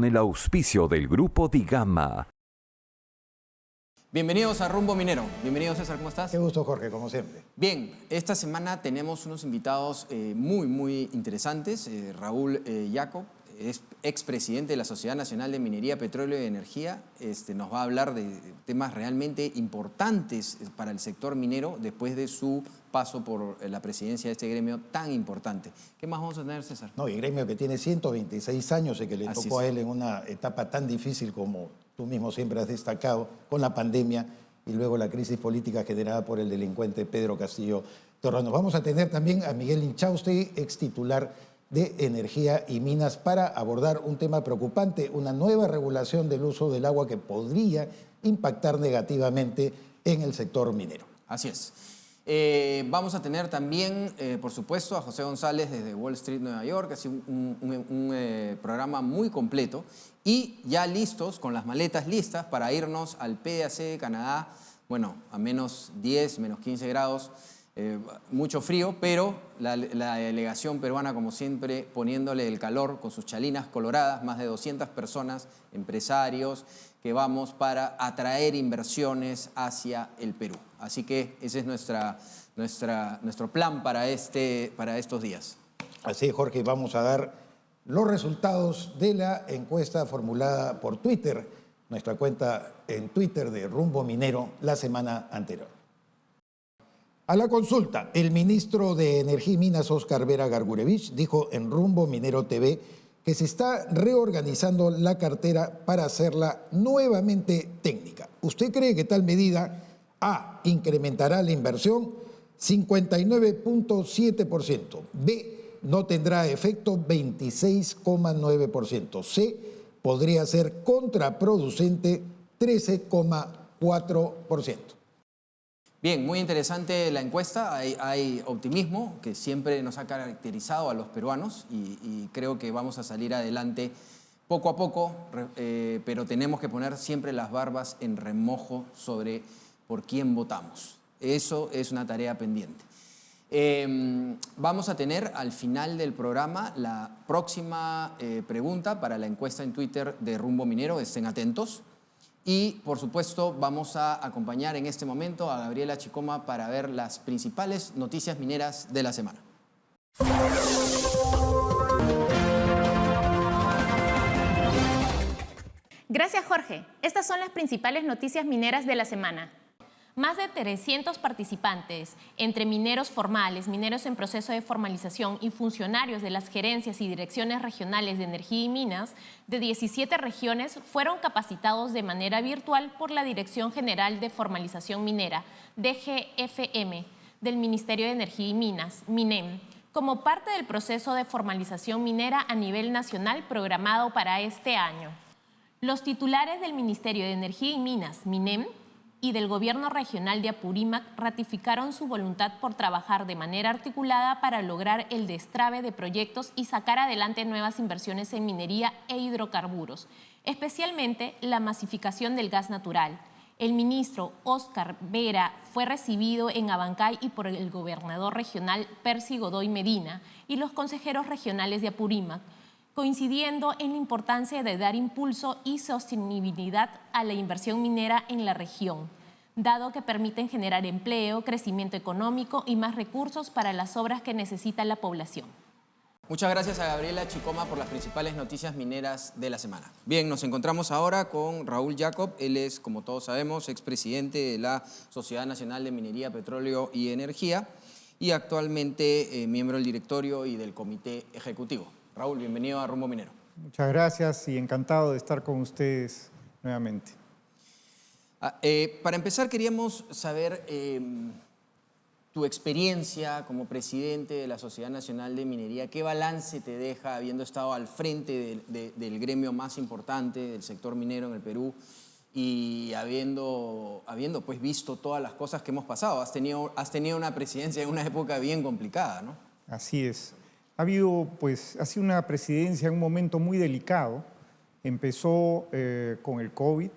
con el auspicio del Grupo Digama. Bienvenidos a Rumbo Minero. Bienvenido, César, ¿cómo estás? Qué gusto, Jorge, como siempre. Bien, esta semana tenemos unos invitados muy interesantes. Raúl Jacob es expresidente de la Sociedad Nacional de Minería, Petróleo y Energía. Nos va a hablar de temas realmente importantes para el sector minero después de su paso por la presidencia de este gremio tan importante. ¿Qué más vamos a tener, César? No, y gremio que tiene 126 años y que le tocó a él en una etapa tan difícil como tú mismo siempre has destacado, con la pandemia y luego la crisis política generada por el delincuente Pedro Castillo Terrano. Vamos a tener también a Miguel Inchausti, ex titular de Energía y Minas, para abordar un tema preocupante, una nueva regulación del uso del agua que podría impactar negativamente en el sector minero. Así es. Vamos a tener también, por supuesto, a José González desde Wall Street, Nueva York. Ha sido un programa muy completo y ya listos, con las maletas listas para irnos al PDAC de Canadá, bueno, a menos 10, menos 15 grados, mucho frío, pero la delegación peruana, como siempre, poniéndole el calor con sus chalinas coloradas, más de 200 personas, empresarios, que vamos para atraer inversiones hacia el Perú. Así que ese es nuestro plan para estos días. Así es, Jorge, vamos a dar los resultados de la encuesta formulada por Twitter, nuestra cuenta en Twitter de Rumbo Minero, la semana anterior. A la consulta, el ministro de Energía y Minas, Óscar Vera Gargurevich, dijo en Rumbo Minero TV que se está reorganizando la cartera para hacerla nuevamente técnica. ¿Usted cree que tal medida A, incrementará la inversión? 59.7%. B, no tendrá efecto, 26,9%. C, podría ser contraproducente, 13,4%. Bien, muy interesante la encuesta. Hay optimismo que siempre nos ha caracterizado a los peruanos y creo que vamos a salir adelante poco a poco, pero tenemos que poner siempre las barbas en remojo sobre por quién votamos. Eso es una tarea pendiente. Vamos a tener al final del programa la próxima pregunta para la encuesta en Twitter de Rumbo Minero. Estén atentos. Y, por supuesto, vamos a acompañar en este momento a Gabriela Chicoma para ver las principales noticias mineras de la semana. Gracias, Jorge. Estas son las principales noticias mineras de la semana. Más de 300 participantes, entre mineros formales, mineros en proceso de formalización y funcionarios de las gerencias y direcciones regionales de energía y minas de 17 regiones, fueron capacitados de manera virtual por la Dirección General de Formalización Minera, DGFM, del Ministerio de Energía y Minas, MINEM, como parte del proceso de formalización minera a nivel nacional programado para este año. Los titulares del Ministerio de Energía y Minas, MINEM, y del Gobierno Regional de Apurímac ratificaron su voluntad por trabajar de manera articulada para lograr el destrabe de proyectos y sacar adelante nuevas inversiones en minería e hidrocarburos, especialmente la masificación del gas natural. El ministro Óscar Vera fue recibido en Abancay y por el gobernador regional Percy Godoy Medina y los consejeros regionales de Apurímac, coincidiendo en la importancia de dar impulso y sostenibilidad a la inversión minera en la región, dado que permiten generar empleo, crecimiento económico y más recursos para las obras que necesita la población. Muchas gracias a Gabriela Chicoma por las principales noticias mineras de la semana. Bien, nos encontramos ahora con Raúl Jacob. Él es, como todos sabemos, expresidente de la Sociedad Nacional de Minería, Petróleo y Energía y actualmente miembro del directorio y del comité ejecutivo. Raúl, bienvenido a Rumbo Minero. Muchas gracias y encantado de estar con ustedes nuevamente. Para empezar, queríamos saber tu experiencia como presidente de la Sociedad Nacional de Minería. ¿Qué balance te deja habiendo estado al frente del gremio más importante del sector minero en el Perú y habiendo pues, visto todas las cosas que hemos pasado? Has tenido una presidencia en una época bien complicada, ¿no? Así es. Ha sido una presidencia en un momento muy delicado. Empezó con el COVID,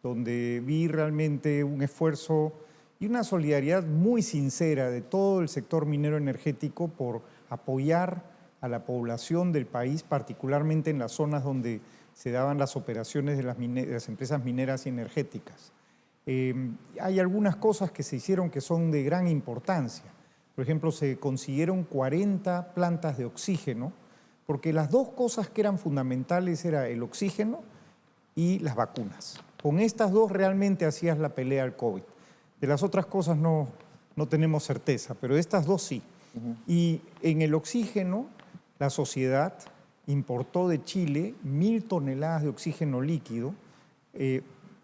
donde vi realmente un esfuerzo y una solidaridad muy sincera de todo el sector minero energético por apoyar a la población del país, particularmente en las zonas donde se daban las operaciones de las empresas mineras y energéticas. Hay algunas cosas que se hicieron que son de gran importancia. Por ejemplo, se consiguieron 40 plantas de oxígeno, porque las dos cosas que eran fundamentales era el oxígeno y las vacunas. Con estas dos realmente hacías la pelea al COVID. De las otras cosas no tenemos certeza, pero estas dos sí. Y en el oxígeno, la sociedad importó de Chile 1.000 toneladas de oxígeno líquido.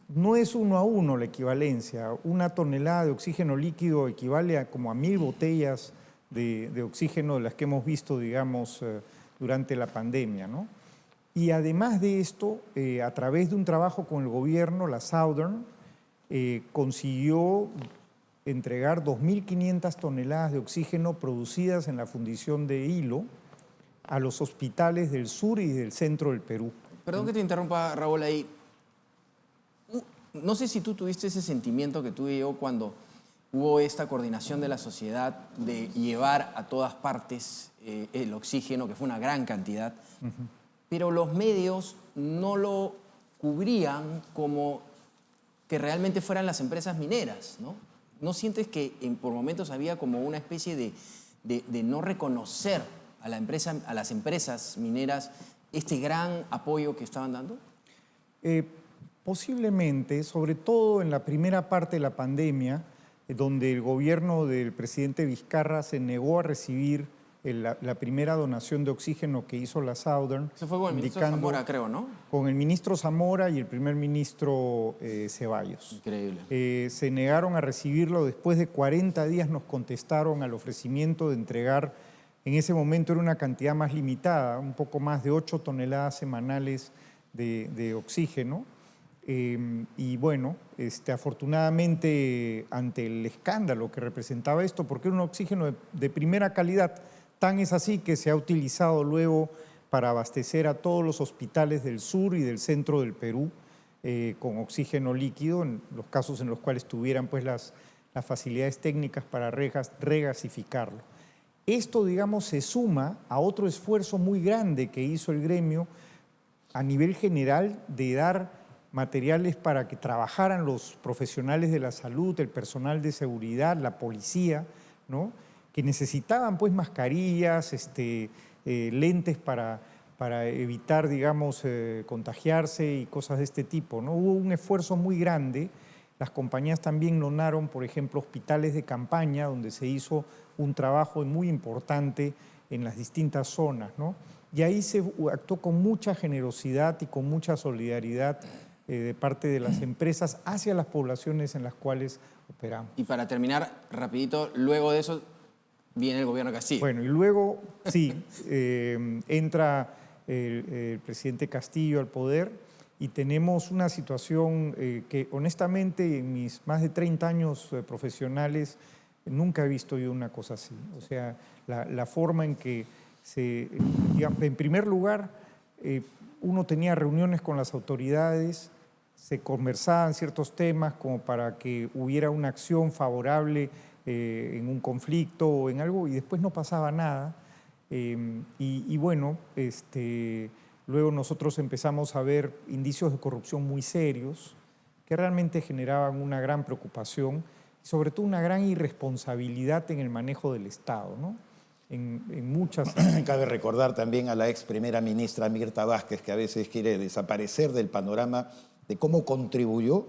No es 1 a 1 la equivalencia. 1 tonelada de oxígeno líquido equivale a como a 1.000 botellas de oxígeno de las que hemos visto, digamos, durante la pandemia, ¿no? Y además de esto, a través de un trabajo con el gobierno, la Southern consiguió entregar 2.500 toneladas de oxígeno producidas en la fundición de Hilo a los hospitales del sur y del centro del Perú. Perdón que te interrumpa, Raúl, ahí. No sé si tú tuviste ese sentimiento que tuve yo cuando hubo esta coordinación de la sociedad de llevar a todas partes el oxígeno, que fue una gran cantidad, pero los medios no lo cubrían como que realmente fueran las empresas mineras, ¿no? ¿No sientes que por momentos había como una especie de no reconocer a las empresas mineras este gran apoyo que estaban dando? Posiblemente, sobre todo en la primera parte de la pandemia, donde el gobierno del presidente Vizcarra se negó a recibir la primera donación de oxígeno que hizo la Southern. Eso fue con el ministro Zamora, creo, ¿no? Con el ministro Zamora y el primer ministro Ceballos. Increíble. Se negaron a recibirlo. Después de 40 días nos contestaron al ofrecimiento de entregar, en ese momento era una cantidad más limitada, un poco más de 8 toneladas semanales de oxígeno. Y bueno, afortunadamente ante el escándalo que representaba esto, porque era un oxígeno de primera calidad, tan es así que se ha utilizado luego para abastecer a todos los hospitales del sur y del centro del Perú con oxígeno líquido, en los casos en los cuales tuvieran pues las facilidades técnicas para regasificarlo. Esto, digamos, se suma a otro esfuerzo muy grande que hizo el gremio a nivel general de dar materiales para que trabajaran los profesionales de la salud, el personal de seguridad, la policía, ¿no? Que necesitaban pues mascarillas, lentes para evitar, digamos, contagiarse y cosas de este tipo, ¿no? Hubo un esfuerzo muy grande. Las compañías también donaron, por ejemplo, hospitales de campaña, donde se hizo un trabajo muy importante en las distintas zonas, ¿no? Y ahí se actuó con mucha generosidad y con mucha solidaridad de parte de las empresas hacia las poblaciones en las cuales operamos. Y para terminar, rapidito, luego de eso viene el gobierno Castillo. Bueno, y luego, sí, entra el presidente Castillo al poder y tenemos una situación que honestamente en mis más de 30 años profesionales nunca he visto yo una cosa así. O sea, la forma en que digamos, en primer lugar, uno tenía reuniones con las autoridades, se conversaban ciertos temas como para que hubiera una acción favorable en un conflicto o en algo y después no pasaba nada. Y bueno, luego nosotros empezamos a ver indicios de corrupción muy serios que realmente generaban una gran preocupación y sobre todo una gran irresponsabilidad en el manejo del Estado, ¿no? En muchas... Cabe recordar también a la ex primera ministra Mirta Vázquez, que a veces quiere desaparecer del panorama de cómo contribuyó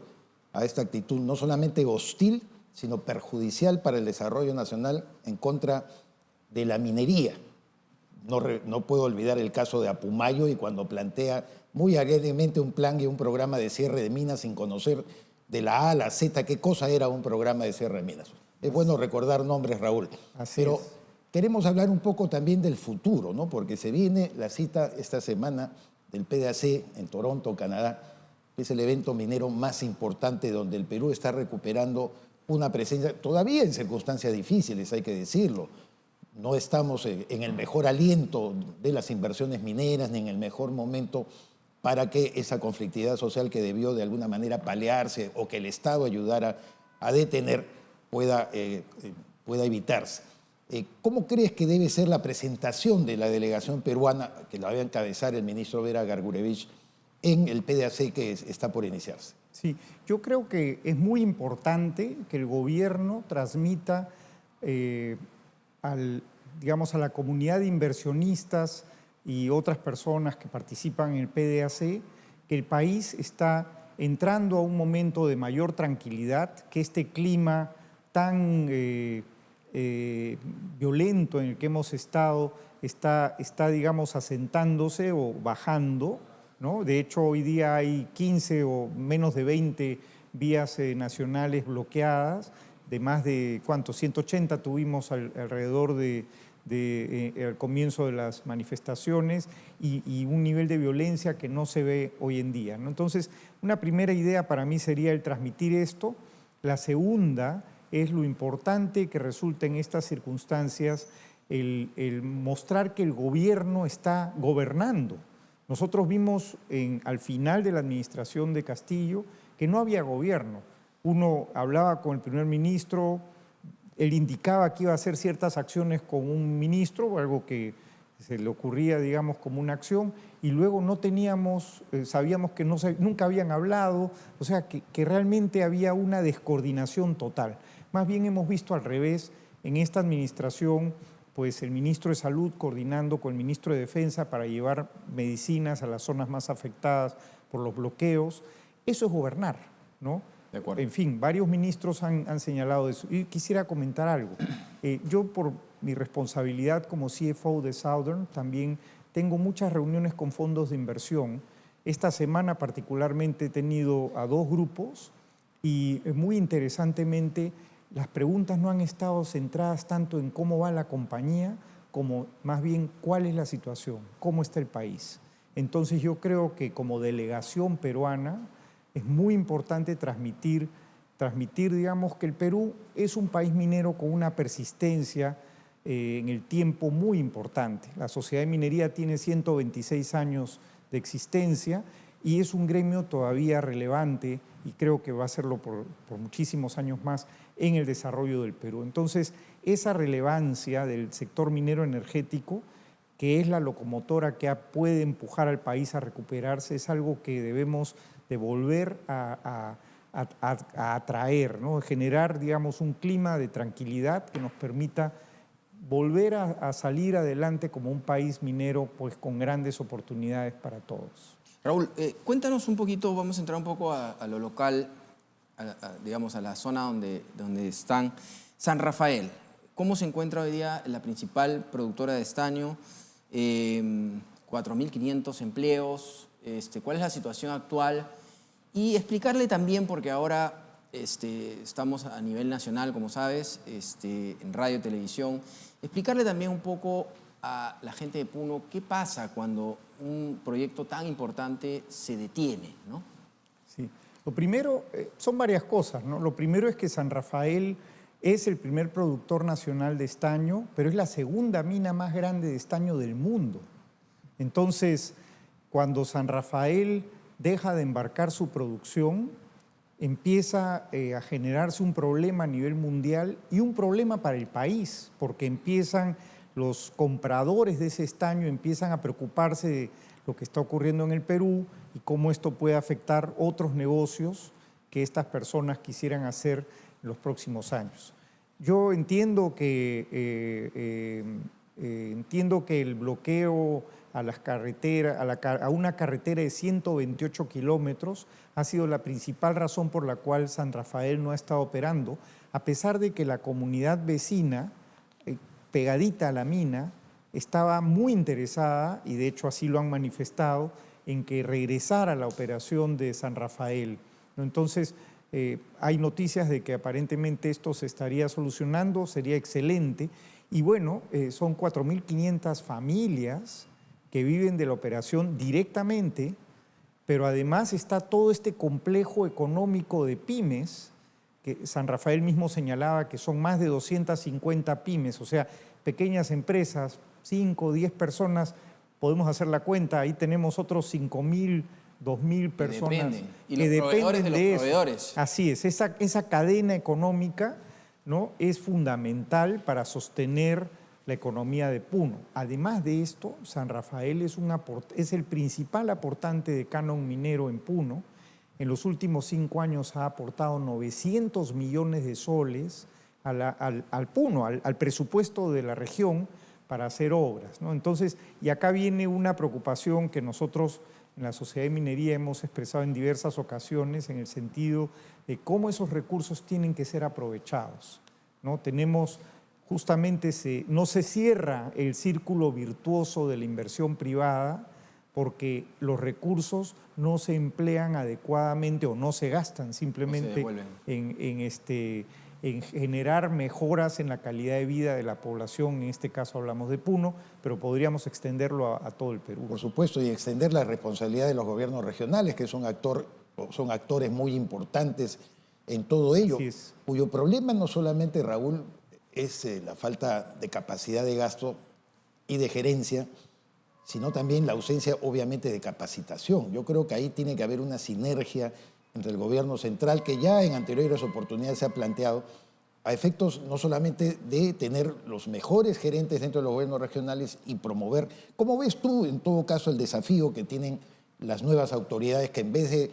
a esta actitud no solamente hostil, sino perjudicial para el desarrollo nacional en contra de la minería. No puedo olvidar el caso de Apumayo y cuando plantea muy alegremente un plan y un programa de cierre de minas sin conocer de la A a la Z qué cosa era un programa de cierre de minas. Es bueno recordar nombres, Raúl. Pero queremos hablar un poco también del futuro, ¿no? Porque se viene la cita esta semana del PDAC en Toronto, Canadá, que es el evento minero más importante donde el Perú está recuperando una presencia, todavía en circunstancias difíciles, hay que decirlo. No estamos en el mejor aliento de las inversiones mineras ni en el mejor momento para que esa conflictividad social que debió de alguna manera paliarse o que el Estado ayudara a detener pueda evitarse. ¿Cómo crees que debe ser la presentación de la delegación peruana, que la va a encabezar el ministro Vera Gargurevich, en el PDAC que está por iniciarse. Sí, yo creo que es muy importante que el gobierno transmita digamos, a la comunidad de inversionistas y otras personas que participan en el PDAC que el país está entrando a un momento de mayor tranquilidad, que este clima tan violento en el que hemos estado está, digamos, asentándose o bajando, ¿no? De hecho, hoy día hay 15 o menos de 20 vías nacionales bloqueadas, de más de, ¿cuánto? 180 tuvimos alrededor al comienzo de las manifestaciones y un nivel de violencia que no se ve hoy en día, ¿no? Entonces, una primera idea para mí sería el transmitir esto. La segunda es lo importante que resulta en estas circunstancias el mostrar que el gobierno está gobernando. Nosotros vimos al final de la administración de Castillo que no había gobierno. Uno hablaba con el primer ministro, él indicaba que iba a hacer ciertas acciones con un ministro, algo que se le ocurría, digamos, como una acción, y luego no teníamos, sabíamos que nunca habían hablado, o sea, que realmente había una descoordinación total. Más bien hemos visto al revés, en esta administración, pues el ministro de Salud coordinando con el ministro de Defensa para llevar medicinas a las zonas más afectadas por los bloqueos. Eso es gobernar, ¿no? De acuerdo. En fin, varios ministros han señalado eso. Y quisiera comentar algo. Yo, por mi responsabilidad como CFO de Southern, también tengo muchas reuniones con fondos de inversión. Esta semana particularmente he tenido a 2 grupos y muy interesantemente las preguntas no han estado centradas tanto en cómo va la compañía como más bien cuál es la situación, cómo está el país. Entonces yo creo que como delegación peruana es muy importante transmitir, digamos, que el Perú es un país minero con una persistencia en el tiempo muy importante. La Sociedad de Minería tiene 126 años de existencia y es un gremio todavía relevante y creo que va a serlo por muchísimos años más en el desarrollo del Perú. Entonces, esa relevancia del sector minero energético, que es la locomotora que puede empujar al país a recuperarse, es algo que debemos de volver a atraer, ¿no? Generar, digamos, un clima de tranquilidad que nos permita volver a salir adelante como un país minero, pues con grandes oportunidades para todos. Raúl, cuéntanos un poquito, vamos a entrar un poco a lo local, digamos, a la zona donde están. San Rafael, ¿cómo se encuentra hoy día la principal productora de estaño? 4.500 empleos, ¿cuál es la situación actual? Y explicarle también, porque ahora estamos a nivel nacional, como sabes, en radio y televisión, explicarle también un poco a la gente de Puno qué pasa cuando un proyecto tan importante se detiene, ¿no? Sí, lo primero, son varias cosas, ¿no? Lo primero es que San Rafael es el primer productor nacional de estaño, pero es la segunda mina más grande de estaño del mundo. Entonces, cuando San Rafael deja de embarcar su producción, empieza a generarse un problema a nivel mundial y un problema para el país, porque empiezan los compradores de ese estaño empiezan a preocuparse de lo que está ocurriendo en el Perú y cómo esto puede afectar otros negocios que estas personas quisieran hacer en los próximos años. Yo entiendo que el bloqueo a las carreteras, a una carretera de 128 kilómetros ha sido la principal razón por la cual San Rafael no ha estado operando, a pesar de que la comunidad vecina, pegadita a la mina, estaba muy interesada, y de hecho así lo han manifestado, en que regresara la operación de San Rafael, ¿no? Entonces, hay noticias de que aparentemente esto se estaría solucionando, sería excelente, y bueno, son 4.500 familias que viven de la operación directamente, pero además está todo este complejo económico de pymes, que San Rafael mismo señalaba que son más de 250 pymes, o sea, pequeñas empresas, 5 o 10 personas, podemos hacer la cuenta, ahí tenemos otros 5.000, 2.000 personas que dependen de eso. Proveedores. Así es, esa cadena económica, ¿no?, es fundamental para sostener la economía de Puno. Además de esto, San Rafael es el principal aportante de canon minero en Puno. En los últimos 5 años ha aportado 900 millones de soles al Puno, al presupuesto de la región para hacer obras, ¿no? Entonces, y acá viene una preocupación que nosotros en la Sociedad de Minería hemos expresado en diversas ocasiones en el sentido de cómo esos recursos tienen que ser aprovechados, ¿no? Tenemos justamente, no se cierra el círculo virtuoso de la inversión privada porque los recursos no se emplean adecuadamente o no se gastan simplemente en generar mejoras en la calidad de vida de la población. En este caso hablamos de Puno, pero podríamos extenderlo a todo el Perú. Por supuesto, y extender la responsabilidad de los gobiernos regionales, que son actores muy importantes en todo ello, Así es. cuyo problema no solamente, Raúl, es la falta de capacidad de gasto y de gerencia, sino también la ausencia, obviamente, de capacitación. Yo creo que ahí tiene que haber una sinergia entre el gobierno central, que ya en anteriores oportunidades se ha planteado, a efectos no solamente de tener los mejores gerentes dentro de los gobiernos regionales y promover. ¿Cómo ves tú, en todo caso, el desafío que tienen las nuevas autoridades que en vez de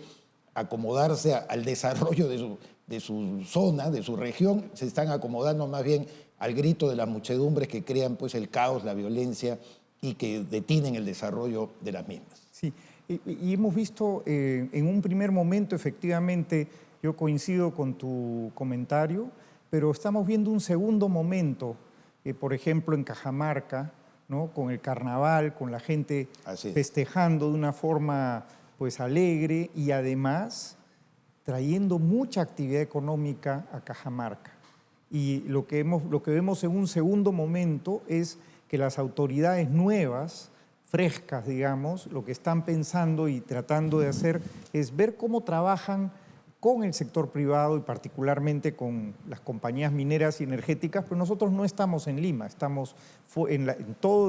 acomodarse al desarrollo de su zona, de su región, se están acomodando más bien al grito de las muchedumbres que crean pues el caos, la violencia y que detienen el desarrollo de las mismas? Sí, y hemos visto en un primer momento, efectivamente, yo coincido con tu comentario, pero estamos viendo un segundo momento, por ejemplo, en Cajamarca, ¿no? Con el carnaval, con la gente festejando de una forma pues alegre y además trayendo mucha actividad económica a Cajamarca. Y lo que vemos en un segundo momento es que las autoridades nuevas, frescas, digamos, lo que están pensando y tratando de hacer es ver cómo trabajan con el sector privado y particularmente con las compañías mineras y energéticas, pero nosotros no estamos en Lima, estamos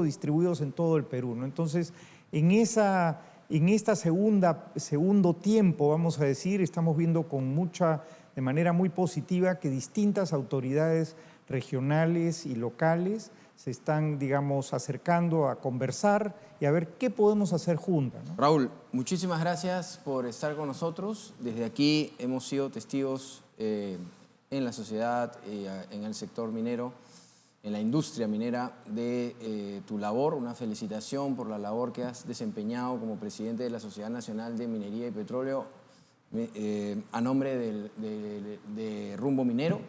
distribuidos en todo el Perú, ¿no? Entonces, en este segundo tiempo, vamos a decir, estamos viendo de manera muy positiva que distintas autoridades regionales y locales se están, digamos, acercando a conversar y a ver qué podemos hacer juntas, ¿no? Raúl, muchísimas gracias por estar con nosotros. Desde aquí hemos sido testigos en la sociedad, en el sector minero, en la industria minera, de tu labor. Una felicitación por la labor que has desempeñado como presidente de la Sociedad Nacional de Minería y Petróleo a nombre de Rumbo Minero.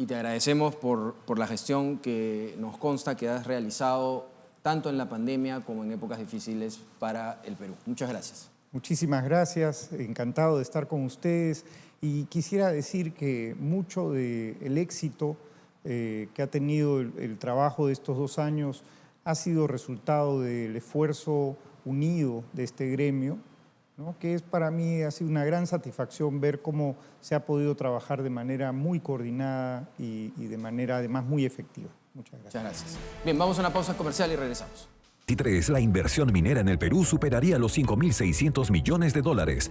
Y te agradecemos por la gestión que nos consta que has realizado tanto en la pandemia como en épocas difíciles para el Perú. Muchas gracias. Muchísimas gracias, encantado de estar con ustedes. Y quisiera decir que mucho del éxito que ha tenido el trabajo de estos 2 años ha sido resultado del esfuerzo unido de este gremio, ¿no? Que para mí ha sido una gran satisfacción ver cómo se ha podido trabajar de manera muy coordinada y de manera además muy efectiva. Muchas gracias. Muchas gracias. Bien, vamos a una pausa comercial y regresamos. La inversión minera en el Perú superaría los $5.600 millones,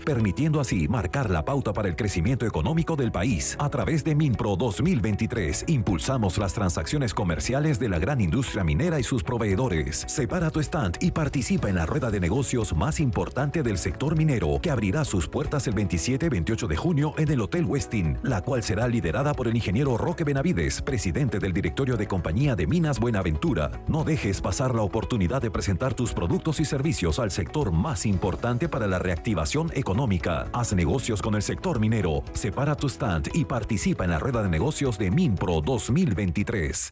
permitiendo así marcar la pauta para el crecimiento económico del país. A través de Minpro 2023, impulsamos las transacciones comerciales de la gran industria minera y sus proveedores. Separa tu stand y participa en la rueda de negocios más importante del sector minero, que abrirá sus puertas el 27 y 28 de junio en el Hotel Westin, la cual será liderada por el ingeniero Roque Benavides, presidente del directorio de Compañía de Minas Buenaventura. No dejes pasar la oportunidad de presentar tus productos y servicios al sector más importante para la reactivación económica. Haz negocios con el sector minero, separa tu stand y participa en la rueda de negocios de Minpro 2023.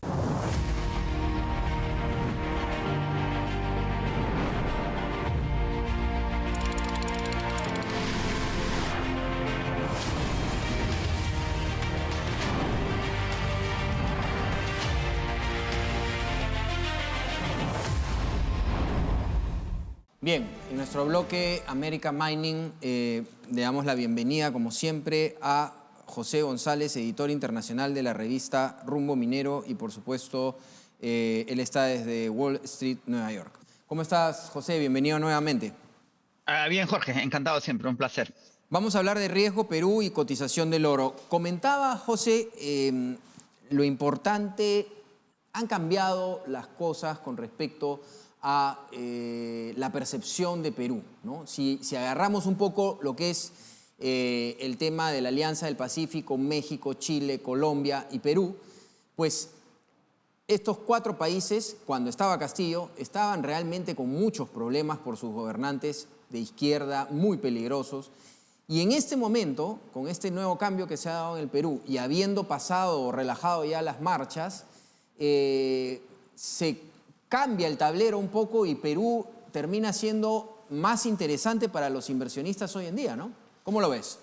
Bien, en nuestro bloque América Mining le damos la bienvenida, como siempre, a José González, editor internacional de la revista Rumbo Minero, y por supuesto, él está desde Wall Street, Nueva York. ¿Cómo estás, José? Bienvenido nuevamente. Bien, Jorge, encantado siempre, un placer. Vamos a hablar de riesgo Perú y cotización del oro. Comentaba, José, lo importante han cambiado las cosas con respecto a la percepción de Perú, ¿no? Si agarramos un poco lo que es el tema de la Alianza del Pacífico, México, Chile, Colombia y Perú, pues estos 4 países, cuando estaba Castillo, estaban realmente con muchos problemas por sus gobernantes de izquierda muy peligrosos. Y en este momento, con este nuevo cambio que se ha dado en el Perú y habiendo pasado o relajado ya las marchas, se cambia el tablero un poco y Perú termina siendo más interesante para los inversionistas hoy en día, ¿no? ¿Cómo lo ves?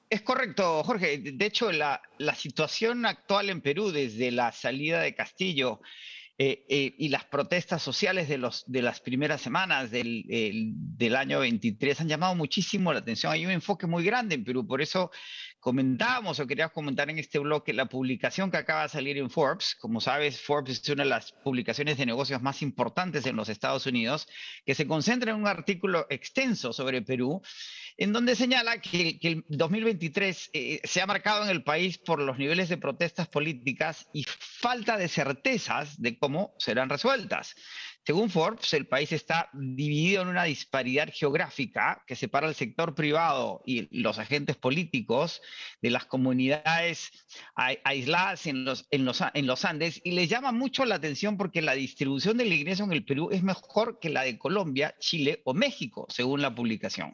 Es correcto, Jorge. De hecho, la situación actual en Perú desde la salida de Castillo y las protestas sociales de las primeras semanas del año 23 han llamado muchísimo la atención. Hay un enfoque muy grande en Perú, por eso comentábamos o quería comentar en este bloque la publicación que acaba de salir en Forbes. Como sabes, Forbes es una de las publicaciones de negocios más importantes en los Estados Unidos, que se concentra en un artículo extenso sobre Perú, en donde señala que el 2023 se ha marcado en el país por los niveles de protestas políticas y falta de certezas de cómo serán resueltas. Según Forbes, el país está dividido en una disparidad geográfica que separa el sector privado y los agentes políticos de las comunidades aisladas en los Andes, y les llama mucho la atención porque la distribución del ingreso en el Perú es mejor que la de Colombia, Chile o México, según la publicación.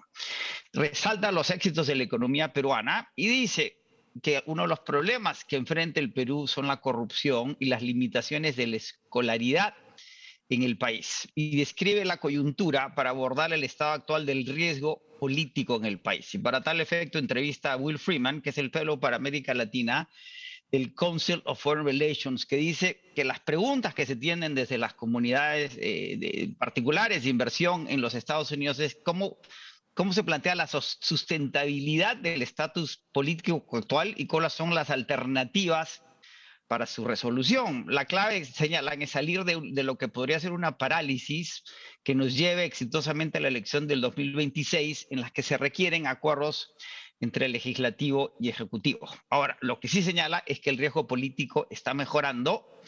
Resalta los éxitos de la economía peruana y dice que uno de los problemas que enfrenta el Perú son la corrupción y las limitaciones de la escolaridad en el país. Y describe la coyuntura para abordar el estado actual del riesgo político en el país. Y para tal efecto entrevista a Will Freeman, que es el fellow para América Latina del Council of Foreign Relations, que dice que las preguntas que se tienen desde las comunidades particulares de inversión en los Estados Unidos es cómo se plantea la sustentabilidad del estatus político actual y cuáles son las alternativas para su resolución. La clave, señalan, es salir de lo que podría ser una parálisis que nos lleve exitosamente a la elección del 2026, en las que se requieren acuerdos entre el legislativo y ejecutivo. Ahora, lo que sí señala es que el riesgo político está mejorando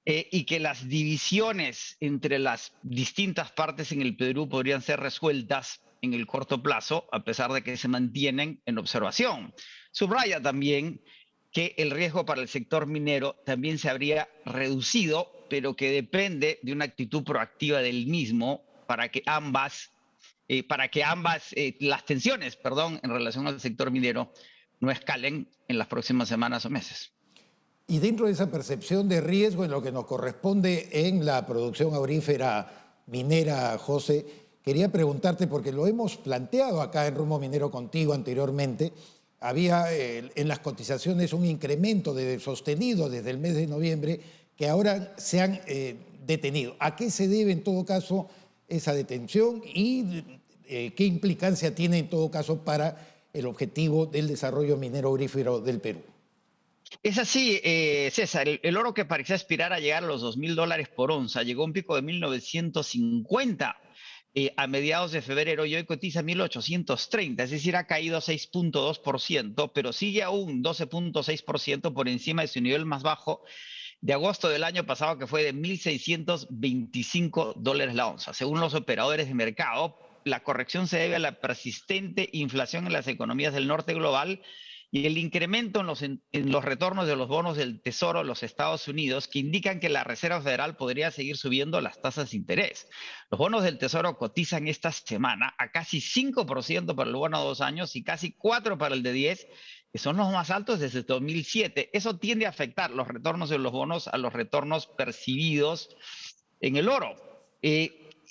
y que las divisiones entre las distintas partes en el Perú podrían ser resueltas en el corto plazo, a pesar de que se mantienen en observación. Subraya también que el riesgo para el sector minero también se habría reducido, pero que depende de una actitud proactiva del mismo para que las tensiones, en relación al sector minero no escalen en las próximas semanas o meses. Y dentro de esa percepción de riesgo en lo que nos corresponde en la producción aurífera minera, José, quería preguntarte, porque lo hemos planteado acá en Rumbo Minero contigo anteriormente, había en las cotizaciones un incremento sostenido desde el mes de noviembre que ahora se han detenido. ¿A qué se debe en todo caso esa detención y qué implicancia tiene en todo caso para el objetivo del desarrollo minero aurífero del Perú? Es así, César. El oro, que parecía aspirar a llegar a los $2.000 por onza, llegó a un pico de 1.950 a mediados de febrero y hoy cotiza 1.830, es decir, ha caído 6.2%, pero sigue aún 12.6% por encima de su nivel más bajo de agosto del año pasado, que fue de $1.625 la onza. Según los operadores de mercado, la corrección se debe a la persistente inflación en las economías del norte global y el incremento en los retornos de los bonos del Tesoro de los Estados Unidos, que indican que la Reserva Federal podría seguir subiendo las tasas de interés. Los bonos del Tesoro cotizan esta semana a casi 5% para el bono a 2 años y casi 4% para el de 10, que son los más altos desde 2007. Eso tiende a afectar los retornos de los bonos a los retornos percibidos en el oro.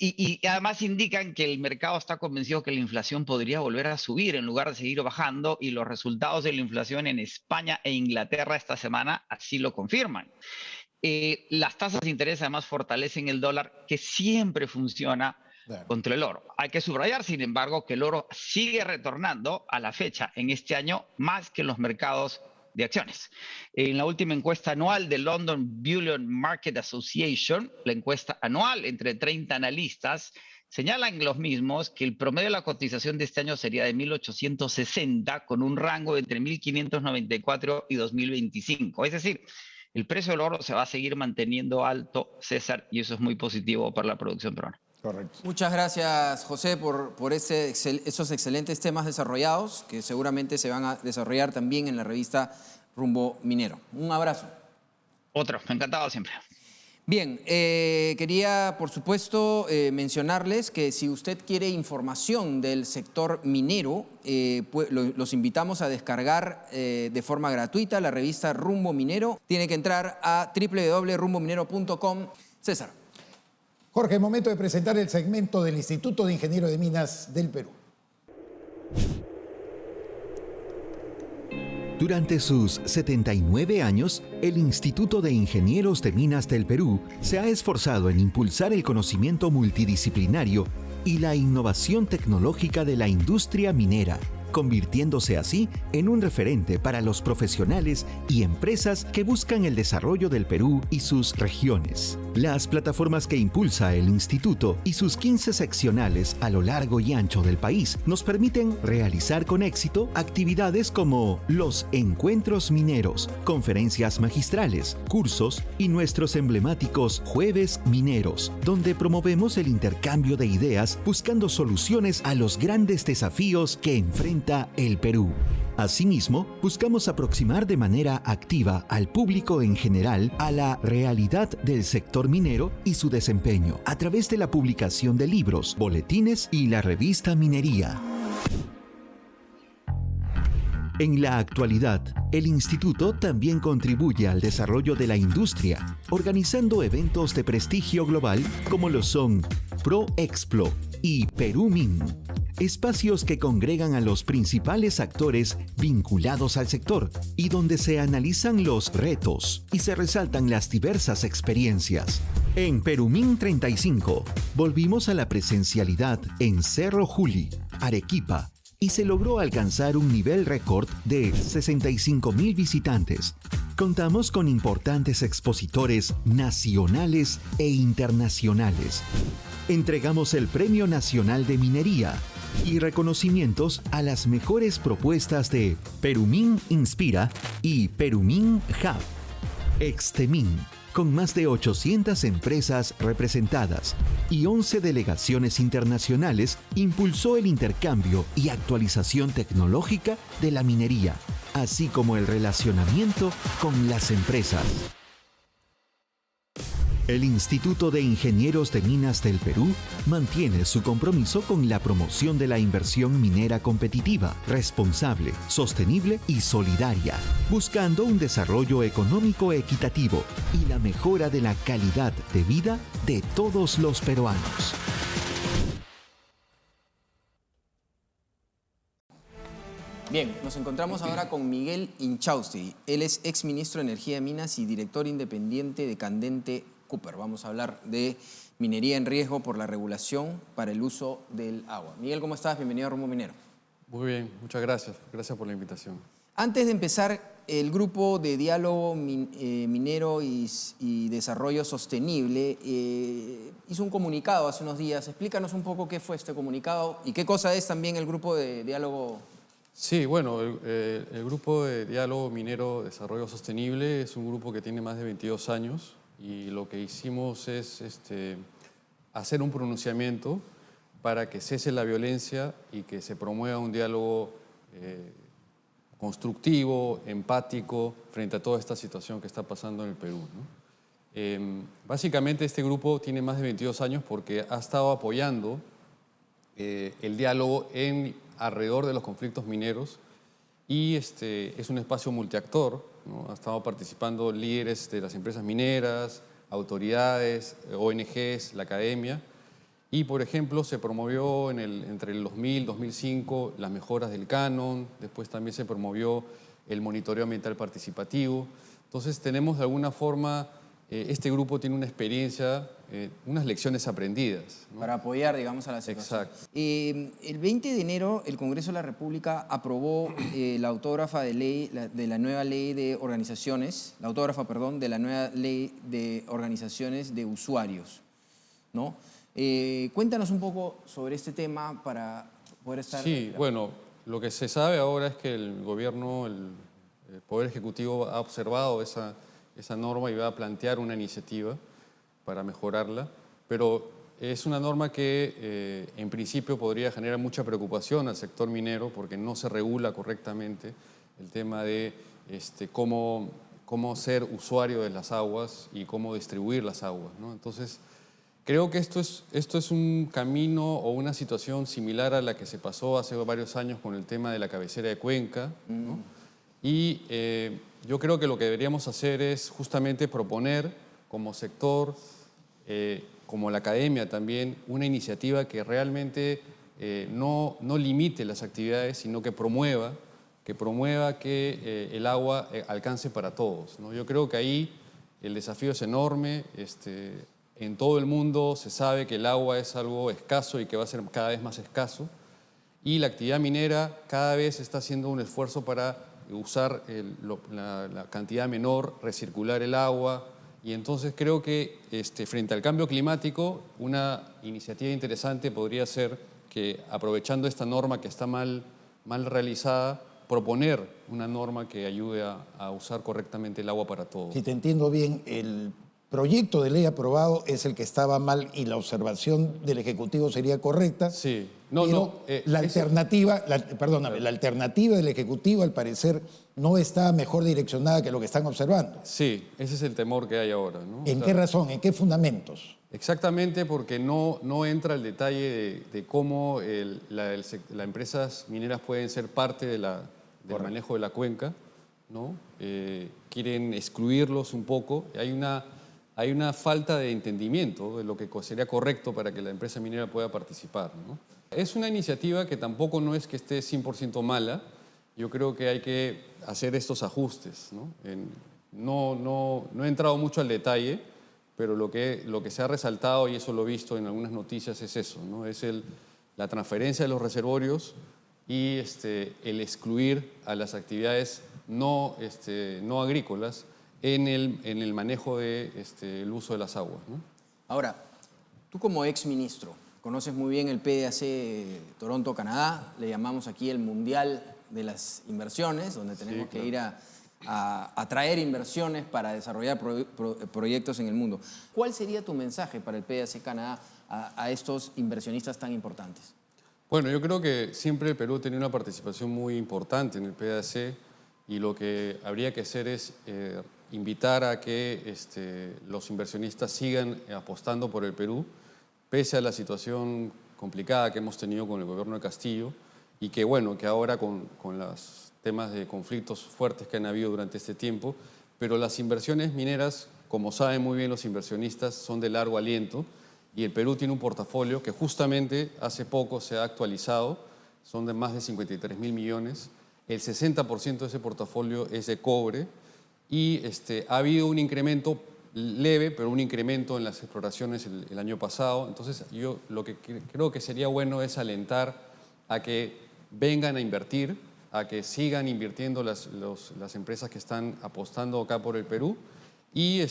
Y además indican que el mercado está convencido que la inflación podría volver a subir en lugar de seguir bajando, y los resultados de la inflación en España e Inglaterra esta semana así lo confirman. Las tasas de interés además fortalecen el dólar, que siempre funciona contra el oro. Hay que subrayar, sin embargo, que el oro sigue retornando a la fecha en este año más que en los mercados de acciones. En la última encuesta anual de London Bullion Market Association, la encuesta anual entre 30 analistas, señalan los mismos que el promedio de la cotización de este año sería de 1.860, con un rango entre 1.594 y 2.025. Es decir, el precio del oro se va a seguir manteniendo alto, César, y eso es muy positivo para la producción peruana. Correcto. Muchas gracias, José, por esos excelentes temas desarrollados que seguramente se van a desarrollar también en la revista Rumbo Minero. Un abrazo. Otro, me ha encantado siempre. Bien, quería, por supuesto, mencionarles que si usted quiere información del sector minero, los invitamos a descargar de forma gratuita la revista Rumbo Minero. Tiene que entrar a www.rumbominero.com. César. Jorge, momento de presentar el segmento del Instituto de Ingenieros de Minas del Perú. Durante sus 79 años, el Instituto de Ingenieros de Minas del Perú se ha esforzado en impulsar el conocimiento multidisciplinario y la innovación tecnológica de la industria minera, convirtiéndose así en un referente para los profesionales y empresas que buscan el desarrollo del Perú y sus regiones. Las plataformas que impulsa el Instituto y sus 15 seccionales a lo largo y ancho del país nos permiten realizar con éxito actividades como los encuentros mineros, conferencias magistrales, cursos y nuestros emblemáticos Jueves Mineros, donde promovemos el intercambio de ideas buscando soluciones a los grandes desafíos que enfrenta el Perú. Asimismo, buscamos aproximar de manera activa al público en general a la realidad del sector minero y su desempeño a través de la publicación de libros, boletines y la revista Minería. En la actualidad, el Instituto también contribuye al desarrollo de la industria, organizando eventos de prestigio global como lo son ProExplo y Perumin, espacios que congregan a los principales actores vinculados al sector y donde se analizan los retos y se resaltan las diversas experiencias. En Perumin 35, volvimos a la presencialidad en Cerro Juli, Arequipa, y se logró alcanzar un nivel récord de 65,000 visitantes. Contamos con importantes expositores nacionales e internacionales. Entregamos el Premio Nacional de Minería y reconocimientos a las mejores propuestas de Perumin Inspira y Perumin Hub. Extemin, con más de 800 empresas representadas y 11 delegaciones internacionales, impulsó el intercambio y actualización tecnológica de la minería, así como el relacionamiento con las empresas. El Instituto de Ingenieros de Minas del Perú mantiene su compromiso con la promoción de la inversión minera competitiva, responsable, sostenible y solidaria, buscando un desarrollo económico equitativo y la mejora de la calidad de vida de todos los peruanos. Bien, nos encontramos ahora con Miguel Inchausti. Él es exministro de Energía y Minas y director independiente de Candente Cooper. Vamos a hablar de minería en riesgo por la regulación para el uso del agua. Miguel, ¿cómo estás? Bienvenido a Rumbo Minero. Muy bien, muchas gracias. Gracias por la invitación. Antes de empezar, el Grupo de Diálogo Minero y Desarrollo Sostenible hizo un comunicado hace unos días. Explícanos un poco qué fue este comunicado y qué cosa es también el Grupo de Diálogo. Sí, bueno, el Grupo de Diálogo Minero Desarrollo Sostenible es un grupo que tiene más de 22 años. Y lo que hicimos es hacer un pronunciamiento para que cese la violencia y que se promueva un diálogo constructivo, empático, frente a toda esta situación que está pasando en el Perú, ¿no? Básicamente este grupo tiene más de 22 años porque ha estado apoyando el diálogo alrededor de los conflictos mineros y es un espacio multiactor, ¿no? Ha estado participando líderes de las empresas mineras, autoridades, ONGs, la academia. Y, por ejemplo, se promovió entre el 2000 y 2005 las mejoras del canon, después también se promovió el monitoreo ambiental participativo. Entonces, tenemos de alguna forma, este grupo tiene una experiencia, unas lecciones aprendidas, ¿no? Para apoyar, digamos, a la situación. Exacto. El 20 de enero, el Congreso de la República aprobó la autógrafa de la nueva ley de organizaciones, de la nueva ley de organizaciones de usuarios, ¿no? Cuéntanos un poco sobre este tema para poder estar... Sí, bueno, lo que se sabe ahora es que el gobierno, el Poder Ejecutivo ha observado esa norma y va a plantear una iniciativa para mejorarla, pero es una norma que en principio podría generar mucha preocupación al sector minero porque no se regula correctamente el tema de cómo ser usuario de las aguas y cómo distribuir las aguas, ¿no? Entonces, creo que esto es un camino o una situación similar a la que se pasó hace varios años con el tema de la cabecera de Cuenca, ¿no? Y yo creo que lo que deberíamos hacer es justamente proponer como sector, como la academia también, una iniciativa que realmente no limite las actividades, sino que promueva que el agua alcance para todos, ¿no? Yo creo que ahí el desafío es enorme. En todo el mundo se sabe que el agua es algo escaso y que va a ser cada vez más escaso. Y la actividad minera cada vez está haciendo un esfuerzo para usar la cantidad menor, recircular el agua. Y entonces creo que frente al cambio climático, una iniciativa interesante podría ser que, aprovechando esta norma que está mal realizada, proponer una norma que ayude a usar correctamente el agua para todos. Si te entiendo bien, el proyecto de ley aprobado es el que estaba mal y la observación del Ejecutivo sería correcta. Sí. La alternativa del Ejecutivo, al parecer, no está mejor direccionada que lo que están observando. Sí, ese es el temor que hay ahora, ¿no? ¿En qué razón? ¿En qué fundamentos? Exactamente, porque no entra el detalle de cómo las empresas mineras pueden ser parte del manejo de la cuenca, ¿no? Quieren excluirlos un poco. Hay una falta de entendimiento de lo que sería correcto para que la empresa minera pueda participar, ¿no? Es una iniciativa que tampoco no es que esté 100% mala. Yo creo que hay que hacer estos ajustes, ¿no? No he entrado mucho al detalle, pero lo que se ha resaltado, y eso lo he visto en algunas noticias, es eso, ¿no? Es la transferencia de los reservorios y el excluir a las actividades no agrícolas en el manejo del uso de las aguas, ¿no? Ahora, tú como exministro, conoces muy bien el PDAC Toronto, Canadá, le llamamos aquí el Mundial de las Inversiones, donde tenemos que ir a atraer inversiones para desarrollar proyectos en el mundo. ¿Cuál sería tu mensaje para el PDAC Canadá a estos inversionistas tan importantes? Bueno, yo creo que siempre el Perú ha tenido una participación muy importante en el PDAC y lo que habría que hacer es invitar a que los inversionistas sigan apostando por el Perú, pese a la situación complicada que hemos tenido con el gobierno de Castillo y que, bueno, que ahora con los temas de conflictos fuertes que han habido durante este tiempo, pero las inversiones mineras, como saben muy bien los inversionistas, son de largo aliento y el Perú tiene un portafolio que justamente hace poco se ha actualizado, son de más de 53.000 millones, el 60% de ese portafolio es de cobre y ha habido un incremento leve, pero un incremento en las exploraciones el año pasado. Entonces, yo lo que creo que sería bueno es alentar a que vengan a invertir, a que sigan invirtiendo las empresas que están apostando acá por el Perú. Y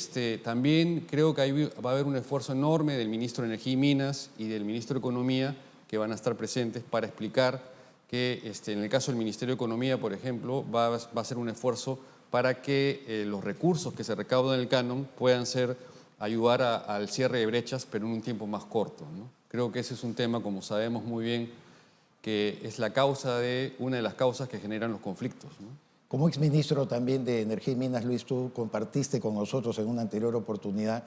también creo que ahí va a haber un esfuerzo enorme del ministro de Energía y Minas y del ministro de Economía que van a estar presentes para explicar que en el caso del Ministerio de Economía, por ejemplo, va a ser un esfuerzo para que los recursos que se recaudan en el canon puedan ayudar al cierre de brechas, pero en un tiempo más corto, ¿no? Creo que ese es un tema, como sabemos muy bien, que es una de las causas que generan los conflictos, ¿no? Como exministro también de Energía y Minas, Luis, tú compartiste con nosotros en una anterior oportunidad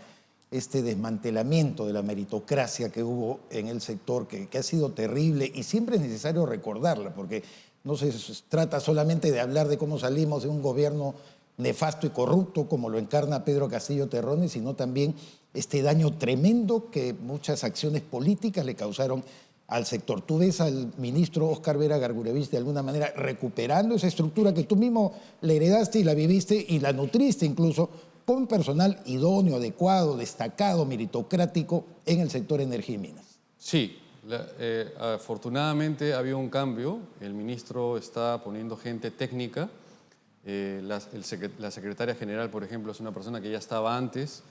este desmantelamiento de la meritocracia que hubo en el sector, que ha sido terrible y siempre es necesario recordarla, porque no se trata solamente de hablar de cómo salimos de un gobierno nefasto y corrupto como lo encarna Pedro Castillo Terrones, sino también este daño tremendo que muchas acciones políticas le causaron al sector. ¿Tú ves al ministro Óscar Vera Gargurevich de alguna manera recuperando esa estructura que tú mismo le heredaste y la viviste y la nutriste incluso con personal idóneo, adecuado, destacado, meritocrático en el sector energía y minas? Sí. Afortunadamente ha habido un cambio, el ministro está poniendo gente técnica, la secretaria general, por ejemplo, es una persona que ya estaba antes,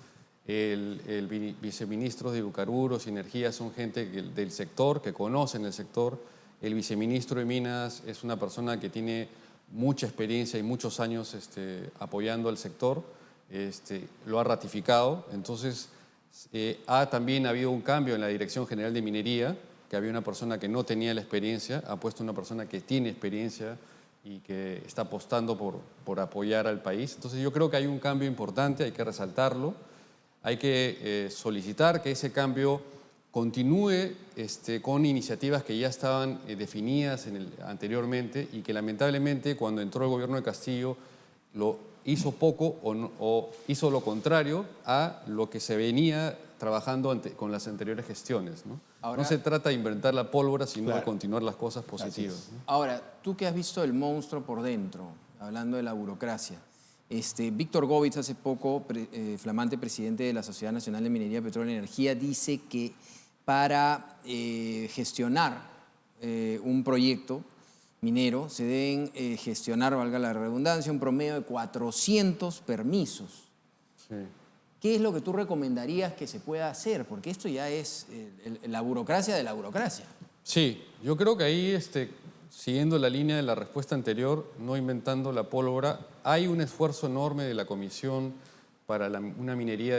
el viceministro de Hidrocarburos y Energía son gente del sector, que conocen el sector, el viceministro de Minas es una persona que tiene mucha experiencia y muchos años apoyando al sector, lo ha ratificado. Entonces, también ha habido un cambio en la Dirección General de Minería, que había una persona que no tenía la experiencia, ha puesto una persona que tiene experiencia y que está apostando por apoyar al país. Entonces yo creo que hay un cambio importante, hay que resaltarlo, hay que solicitar que ese cambio continúe con iniciativas que ya estaban definidas anteriormente y que lamentablemente cuando entró el gobierno de Castillo lo hizo poco o hizo lo contrario a lo que se venía trabajando con las anteriores gestiones, ¿no? Ahora, no se trata de inventar la pólvora, sino claro, de continuar las cosas positivas, ¿no? Ahora, tú que has visto el monstruo por dentro, hablando de la burocracia, Víctor Govitz, hace poco, flamante presidente de la Sociedad Nacional de Minería, Petróleo y Energía, dice que para gestionar un proyecto minero se deben gestionar, valga la redundancia, un promedio de 400 permisos. Sí. ¿Qué es lo que tú recomendarías que se pueda hacer? Porque esto ya es la burocracia de la burocracia. Sí, yo creo que ahí, siguiendo la línea de la respuesta anterior, no inventando la pólvora, hay un esfuerzo enorme de la Comisión para una minería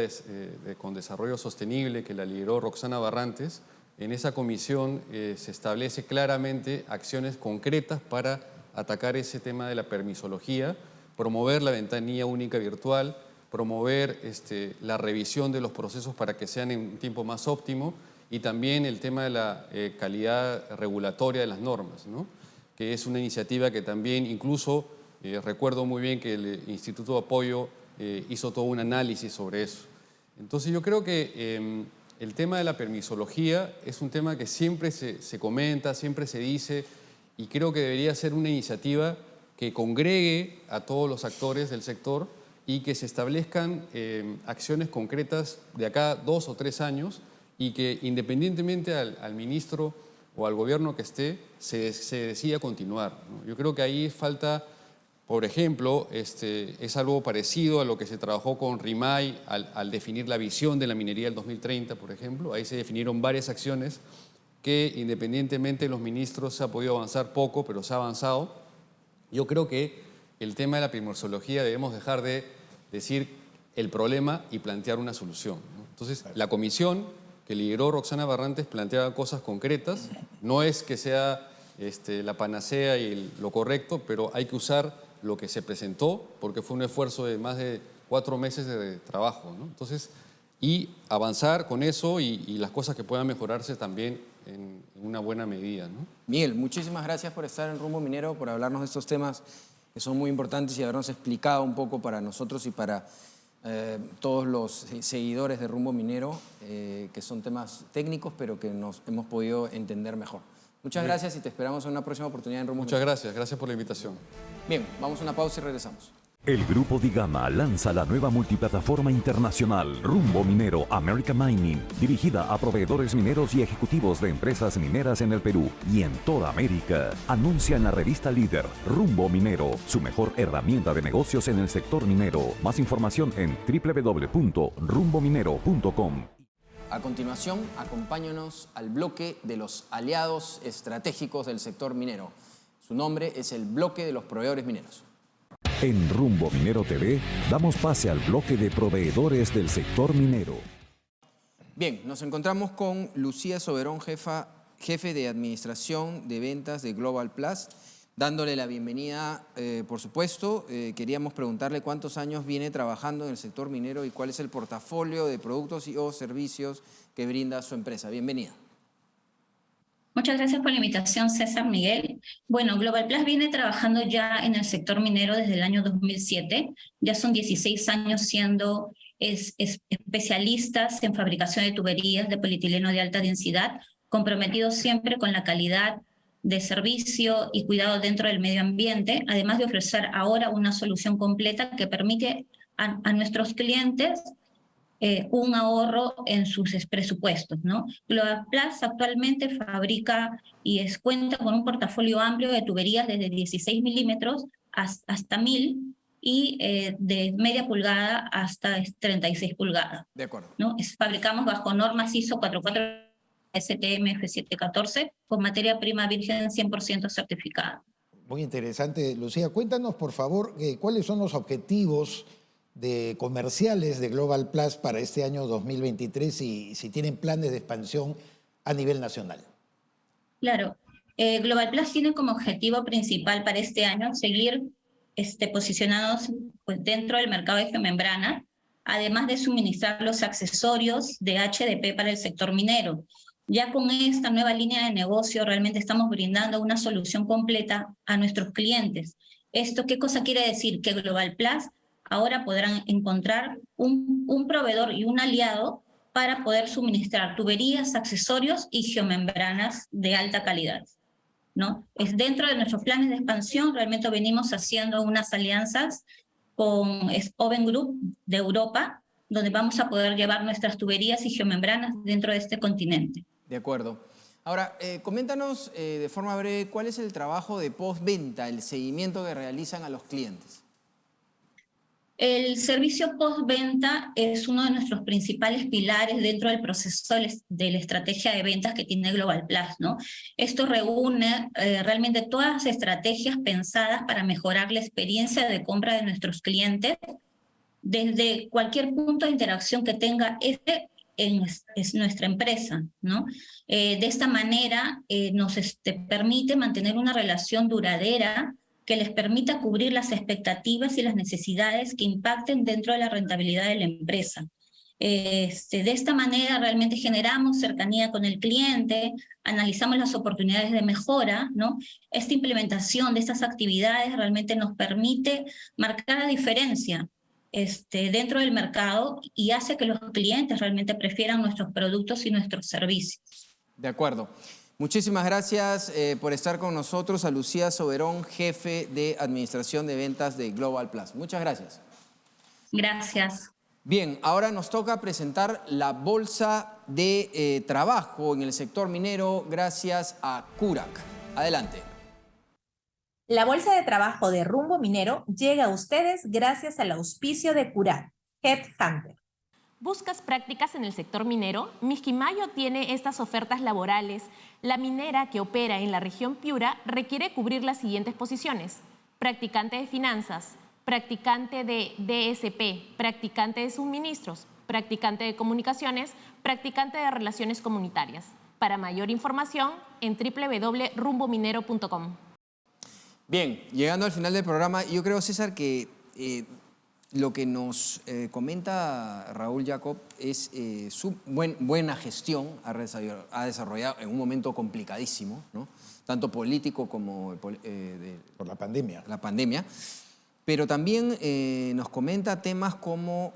con desarrollo sostenible que la lideró Roxana Barrantes. En esa comisión se establece claramente acciones concretas para atacar ese tema de la permisología, promover la ventanilla única virtual, promover la revisión de los procesos para que sean en un tiempo más óptimo y también el tema de la calidad regulatoria de las normas, ¿no? Que es una iniciativa que también incluso recuerdo muy bien que el Instituto de Apoyo hizo todo un análisis sobre eso. Entonces yo creo que el tema de la permisología es un tema que siempre se comenta, siempre se dice y creo que debería ser una iniciativa que congregue a todos los actores del sector y que se establezcan acciones concretas de acá 2 o 3 años y que independientemente al ministro o al gobierno que esté, se decida continuar, ¿no? Yo creo que ahí falta, por ejemplo, es algo parecido a lo que se trabajó con RIMAI al definir la visión de la minería del 2030, por ejemplo. Ahí se definieron varias acciones que independientemente de los ministros se ha podido avanzar poco, pero se ha avanzado. Yo creo que el tema de la permisología debemos dejar de decir el problema y plantear una solución, ¿no? Entonces, la comisión que lideró Roxana Barrantes planteaba cosas concretas. No es que sea la panacea y lo correcto, pero hay que usar lo que se presentó porque fue un esfuerzo de más de 4 meses de trabajo, ¿no? Entonces, y avanzar con eso y las cosas que puedan mejorarse también en una buena medida, ¿no? Miguel, muchísimas gracias por estar en Rumbo Minero, por hablarnos de estos temas que son muy importantes y habernos explicado un poco para nosotros y para todos los seguidores de Rumbo Minero, que son temas técnicos, pero que nos hemos podido entender mejor. Muchas gracias y te esperamos en una próxima oportunidad en Rumbo Muchas Minero. gracias por la invitación. Bien, vamos a una pausa y regresamos. El Grupo Digama lanza la nueva multiplataforma internacional Rumbo Minero America Mining, dirigida a proveedores mineros y ejecutivos de empresas mineras en el Perú y en toda América. Anuncia en la revista líder Rumbo Minero, su mejor herramienta de negocios en el sector minero. Más información en www.rumbominero.com. A continuación, acompáñanos al bloque de los aliados estratégicos del sector minero. Su nombre es el bloque de los proveedores mineros. En Rumbo Minero TV damos pase al bloque de proveedores del sector minero. Bien, nos encontramos con Lucía Soberón, jefe de administración de ventas de Global Plus, dándole la bienvenida, por supuesto. Queríamos preguntarle cuántos años viene trabajando en el sector minero y cuál es el portafolio de productos o servicios que brinda su empresa. Bienvenida. Muchas gracias por la invitación, César, Miguel. Bueno, Global Plus viene trabajando ya en el sector minero desde el año 2007. Ya son 16 años siendo especialistas en fabricación de tuberías de polietileno de alta densidad, comprometidos siempre con la calidad de servicio y cuidado dentro del medio ambiente, además de ofrecer ahora una solución completa que permite a nuestros clientes un ahorro en sus presupuestos, ¿no? Global Plus actualmente fabrica y cuenta con un portafolio amplio de tuberías desde 16 milímetros hasta 1000 y de media pulgada hasta 36 pulgadas. De acuerdo. ¿No? Fabricamos bajo normas ISO 44 STM F714 con materia prima virgen 100% certificada. Muy interesante, Lucía. Cuéntanos, por favor, cuáles son los objetivos de comerciales de Global Plus para este año 2023 y si tienen planes de expansión a nivel nacional. Claro, Global Plus tiene como objetivo principal para este año seguir posicionados pues, dentro del mercado de geomembrana, además de suministrar los accesorios de HDP para el sector minero. Ya con esta nueva línea de negocio realmente estamos brindando una solución completa a nuestros clientes. ¿Esto qué cosa quiere decir? Que Global Plus ahora podrán encontrar un proveedor y un aliado para poder suministrar tuberías, accesorios y geomembranas de alta calidad, ¿no? Es dentro de nuestros planes de expansión, realmente venimos haciendo unas alianzas con Oven Group de Europa, donde vamos a poder llevar nuestras tuberías y geomembranas dentro de este continente. De acuerdo. Ahora, coméntanos de forma breve cuál es el trabajo de postventa, el seguimiento que realizan a los clientes. El servicio postventa es uno de nuestros principales pilares dentro del proceso de la estrategia de ventas que tiene Global Plus, ¿no? Esto reúne realmente todas las estrategias pensadas para mejorar la experiencia de compra de nuestros clientes desde cualquier punto de interacción que tenga es nuestra empresa, ¿no? De esta manera nos permite mantener una relación duradera que les permita cubrir las expectativas y las necesidades que impacten dentro de la rentabilidad de la empresa. De esta manera realmente generamos cercanía con el cliente, analizamos las oportunidades de mejora, ¿no? Esta implementación de estas actividades realmente nos permite marcar la diferencia dentro del mercado y hace que los clientes realmente prefieran nuestros productos y nuestros servicios. De acuerdo. Muchísimas gracias por estar con nosotros, a Lucía Soberón, jefe de Administración de Ventas de Global Plus. Muchas gracias. Gracias. Bien, ahora nos toca presentar la bolsa de trabajo en el sector minero gracias a Curac. Adelante. La bolsa de trabajo de Rumbo Minero llega a ustedes gracias al auspicio de Curac, Headhunter. ¿Buscas prácticas en el sector minero? Misquimayo tiene estas ofertas laborales. La minera que opera en la región Piura requiere cubrir las siguientes posiciones: practicante de finanzas, practicante de DSP, practicante de suministros, practicante de comunicaciones, practicante de relaciones comunitarias. Para mayor información, en www.rumbominero.com. Bien, llegando al final del programa, yo creo, César, que lo que nos comenta Raúl Jacob es su buena gestión ha desarrollado en un momento complicadísimo, ¿no? Tanto político como por la pandemia. Pero también nos comenta temas como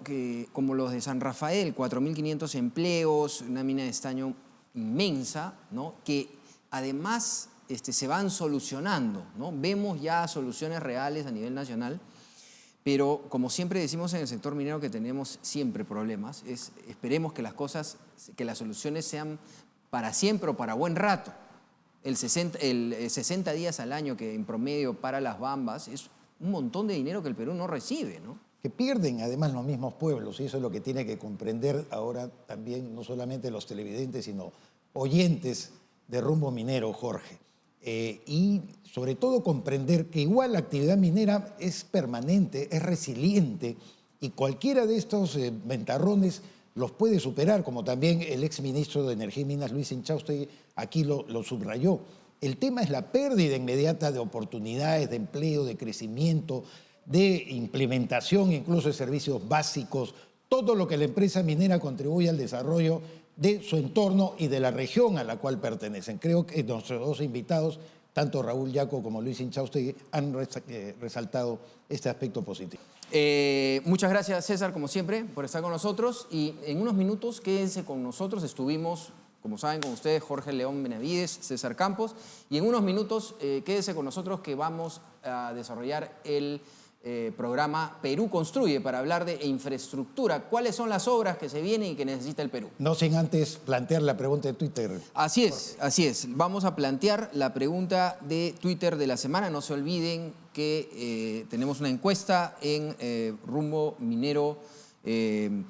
los de San Rafael, 4.500 empleos, una mina de estaño inmensa, ¿no? Que además se van solucionando, ¿no? Vemos ya soluciones reales a nivel nacional. Pero como siempre decimos en el sector minero que tenemos siempre problemas, esperemos que que las soluciones sean para siempre o para buen rato. El 60 días al año que en promedio para las bambas es un montón de dinero que el Perú no recibe, ¿no? Que pierden además los mismos pueblos, y eso es lo que tiene que comprender ahora también no solamente los televidentes, sino oyentes de Rumbo Minero, Jorge. Y sobre todo comprender que igual la actividad minera es permanente, es resiliente y cualquiera de estos ventarrones los puede superar, como también el exministro de Energía y Minas, Luis Inchaustegui, aquí lo subrayó. El tema es la pérdida inmediata de oportunidades, de empleo, de crecimiento, de implementación incluso de servicios básicos, todo lo que la empresa minera contribuye al desarrollo de su entorno y de la región a la cual pertenecen. Creo que nuestros dos invitados, tanto Raúl Jacob como Luis Inchaustegui, han resaltado este aspecto positivo. Muchas gracias, César, como siempre, por estar con nosotros. Y en unos minutos quédense con nosotros. Estuvimos, como saben, con ustedes Jorge León Benavides, César Campos. Y en unos minutos quédense con nosotros que vamos a desarrollar el programa Perú Construye para hablar de infraestructura. ¿Cuáles son las obras que se vienen y que necesita el Perú? No sin antes plantear la pregunta de Twitter. Así es. Vamos a plantear la pregunta de Twitter de la semana. No se olviden que tenemos una encuesta en Rumbo Minero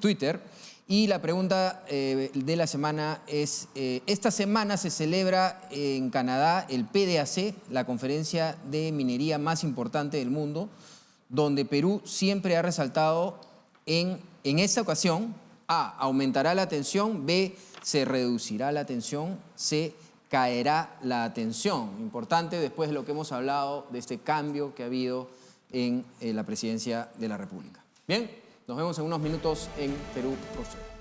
Twitter. Y la pregunta de la semana es, esta semana se celebra en Canadá el PDAC, la conferencia de minería más importante del mundo, donde Perú siempre ha resaltado en esta ocasión, A, aumentará la tensión, B, se reducirá la tensión, C, caerá la tensión. Importante después de lo que hemos hablado de este cambio que ha habido en la presidencia de la República. Bien, nos vemos en unos minutos en Perú Rostro.